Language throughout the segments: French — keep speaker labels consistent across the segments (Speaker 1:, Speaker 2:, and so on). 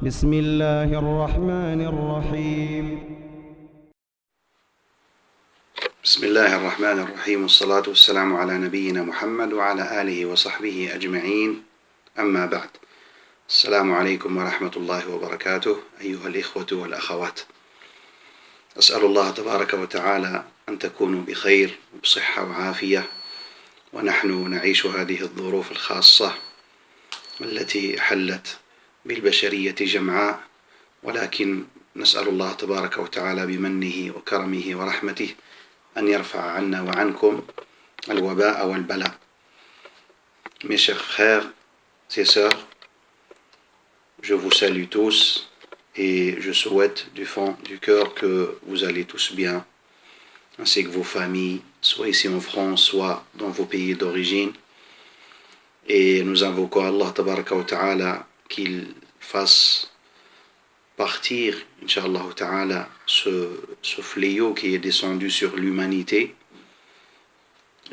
Speaker 1: بسم الله الرحمن الرحيم.
Speaker 2: بسم الله الرحمن الرحيم والصلاة والسلام على نبينا محمد وعلى آله وصحبه أجمعين. أما بعد، السلام عليكم ورحمة الله وبركاته أيها الإخوة والأخوات. أسأل الله تبارك وتعالى أن تكونوا بخير وبصحة وعافية، ونحن نعيش هذه الظروف الخاصة التي حلت بالبشرية جمعاء، ولكن نسأل الله تبارك وتعالى بمنه وكرمه ورحمته أن يرفع عنا وعنكم الوباء والبلاء. Mes chers frères et sœurs, je vous salue tous et je souhaite du fond du cœur que vous allez tous bien, ainsi que vos familles, soit ici en France, soit dans vos pays d'origine. Et nous invoquons Allah tabaraka wa ta'ala qu'il fasse partir, Inch'Allah ta'ala, ce fléau qui est descendu sur l'humanité.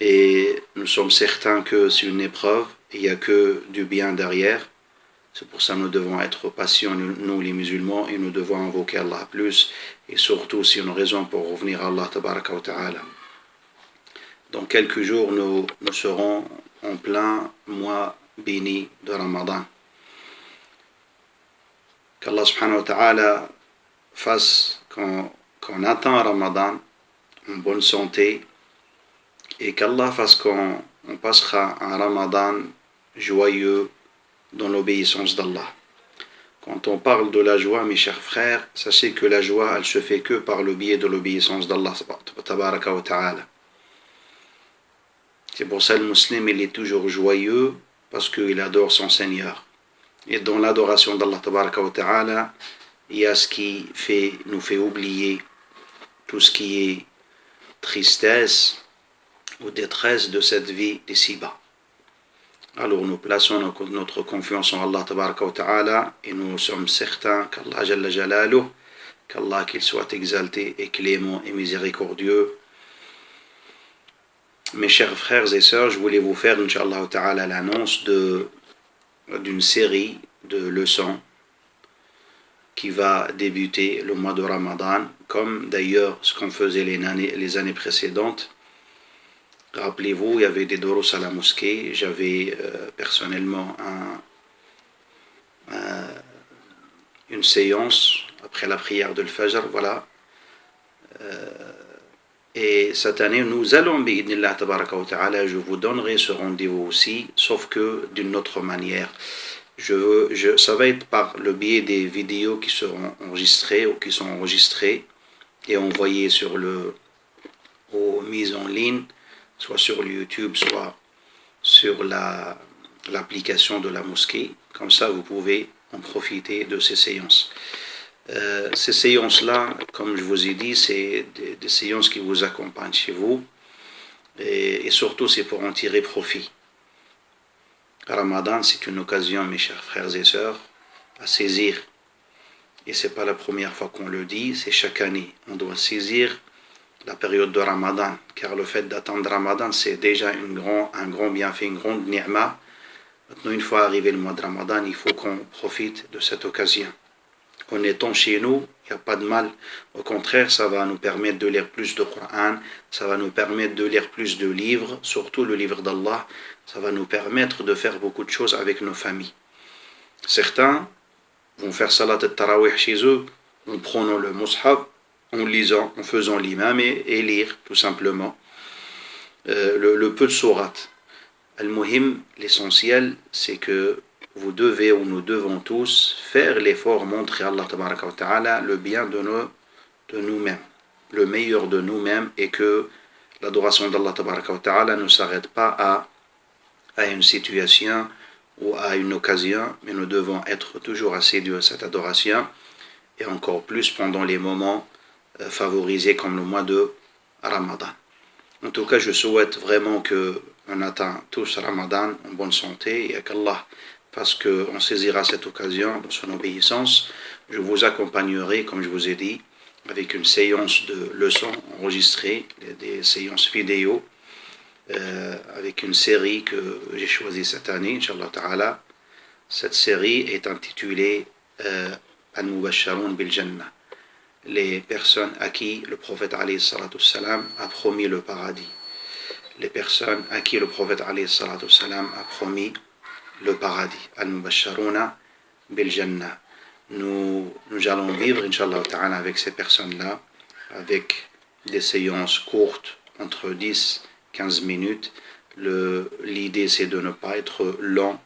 Speaker 2: Et nous sommes certains que c'est une épreuve, il n'y a que du bien derrière. C'est pour ça que nous devons être patients, nous les musulmans, et nous devons invoquer Allah plus, et surtout c'est une raison pour revenir à Allah tabaraka wa ta'ala. Dans quelques jours, nous serons en plein mois béni de Ramadan. Qu'Allah subhanahu wa ta'ala fasse qu'on attend Ramadan en bonne santé, et qu'Allah fasse qu'on passera un Ramadan joyeux dans l'obéissance d'Allah. Quand on parle de la joie, mes chers frères, sachez que la joie, elle se fait que par le biais de l'obéissance d'Allah tabaraka wa ta'ala. C'est pour ça que le musulman, il est toujours joyeux parce qu'il adore son Seigneur. Et dans l'adoration d'Allah tabaraka wa ta'ala, il y a ce qui nous fait oublier tout ce qui est tristesse ou détresse de cette vie d'ici-bas. Alors nous plaçons notre confiance en Allah tabaraka wa ta'ala et nous sommes certains qu'Allah jalla jalaluh, qu'Allah qu'il soit exalté et clément et miséricordieux. Mes chers frères et sœurs, je voulais vous faire, Inch'Allah ta'ala, l'annonce d'une série de leçons qui va débuter le mois de Ramadan, comme d'ailleurs ce qu'on faisait les années précédentes. Rappelez-vous, il y avait des doros à la mosquée, j'avais personnellement une séance après la prière de l'Fajr, voilà. Et cette année, nous allons, bi'idnillah tabaraka wa ta'ala, je vous donnerai ce rendez-vous aussi, sauf que d'une autre manière. Ça va être par le biais des vidéos qui seront enregistrées ou qui sont enregistrées et envoyées aux mises en ligne, soit sur le YouTube, soit sur l'application de la mosquée. Comme ça, vous pouvez en profiter de ces séances. Ces séances-là, comme je vous ai dit, c'est des séances qui vous accompagnent chez vous et surtout c'est pour en tirer profit. Ramadan, c'est une occasion, mes chers frères et sœurs, à saisir. Et ce n'est pas la première fois qu'on le dit, c'est chaque année. On doit saisir la période de Ramadan, car le fait d'attendre Ramadan, c'est déjà un grand bienfait, une grande ni'ma. Maintenant, une fois arrivé le mois de Ramadan, il faut qu'on profite de cette occasion. En étant chez nous, il n'y a pas de mal. Au contraire, ça va nous permettre de lire plus de Coran, ça va nous permettre de lire plus de livres, surtout le livre d'Allah. Ça va nous permettre de faire beaucoup de choses avec nos familles. Certains vont faire salat al-tarawih chez eux, en prenant le mushaf, en lisant, en faisant l'imam et lire, tout simplement, le peu de sourates. Al-Muhim, l'essentiel, c'est que vous devez ou nous devons tous faire l'effort, montrer à Allah tabaraka wa ta'ala le bien de nous-mêmes, le meilleur de nous-mêmes, et que l'adoration d'Allah tabaraka wa ta'ala ne s'arrête pas à une situation ou à une occasion, mais nous devons être toujours assidus à cette adoration, et encore plus pendant les moments favorisés comme le mois de Ramadan. En tout cas, je souhaite vraiment qu'on atteigne tous Ramadan en bonne santé et qu'Allah fasse qu'on saisira cette occasion dans son obéissance. Je vous accompagnerai, comme je vous ai dit, avec une séance de leçons enregistrées, des séances vidéo, avec une série que j'ai choisie cette année, Inch'Allah ta'ala. Cette série est intitulée al-mubashsharun bil jannah, les personnes à qui le prophète alayhi salatu wassalam a promis le paradis. Les personnes à qui le prophète alayhi salatu wassalam a promis le paradis. Al-mubashsharuna bil jannah. Nous allons vivre, Inch'Allah ta'ala, avec ces personnes-là, avec des séances courtes, entre 10-15 minutes. L'idée, c'est de ne pas être lent,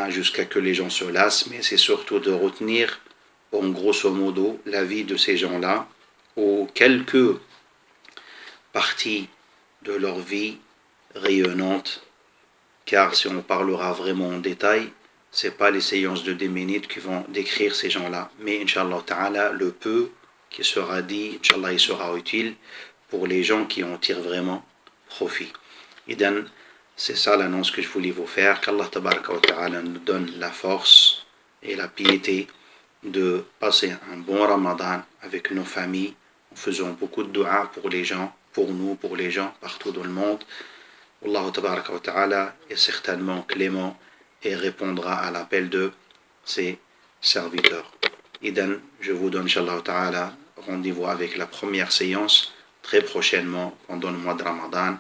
Speaker 2: jusqu'à que les gens se lassent, mais c'est surtout de retenir, en grosso modo, la vie de ces gens-là, ou quelques parties de leur vie rayonnantes, car si on parlera vraiment en détail, c'est pas les séances de 10 minutes qui vont décrire ces gens-là, mais Inch'Allah ta'ala, le peu qui sera dit, Inch'Allah, il sera utile pour les gens qui en tirent vraiment profit. Idan, c'est ça l'annonce que je voulais vous faire, qu'Allah tabaraka wa ta'ala nous donne la force et la piété de passer un bon Ramadan avec nos familles, en faisant beaucoup de dua pour les gens, pour nous, pour les gens partout dans le monde. Allah tabaraka wa ta'ala est certainement clément et répondra à l'appel de ses serviteurs. Idan, je vous donne, Inch'Allah ta'ala, rendez-vous avec la première séance très prochainement pendant le mois de Ramadan.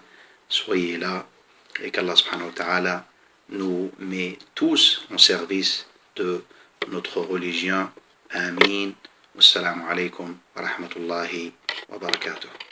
Speaker 2: Soyez là et qu'Allah subhanahu wa ta'ala nous met tous en service de notre religion. Amin. Wassalamu alaikum wa rahmatullahi wa barakatuh.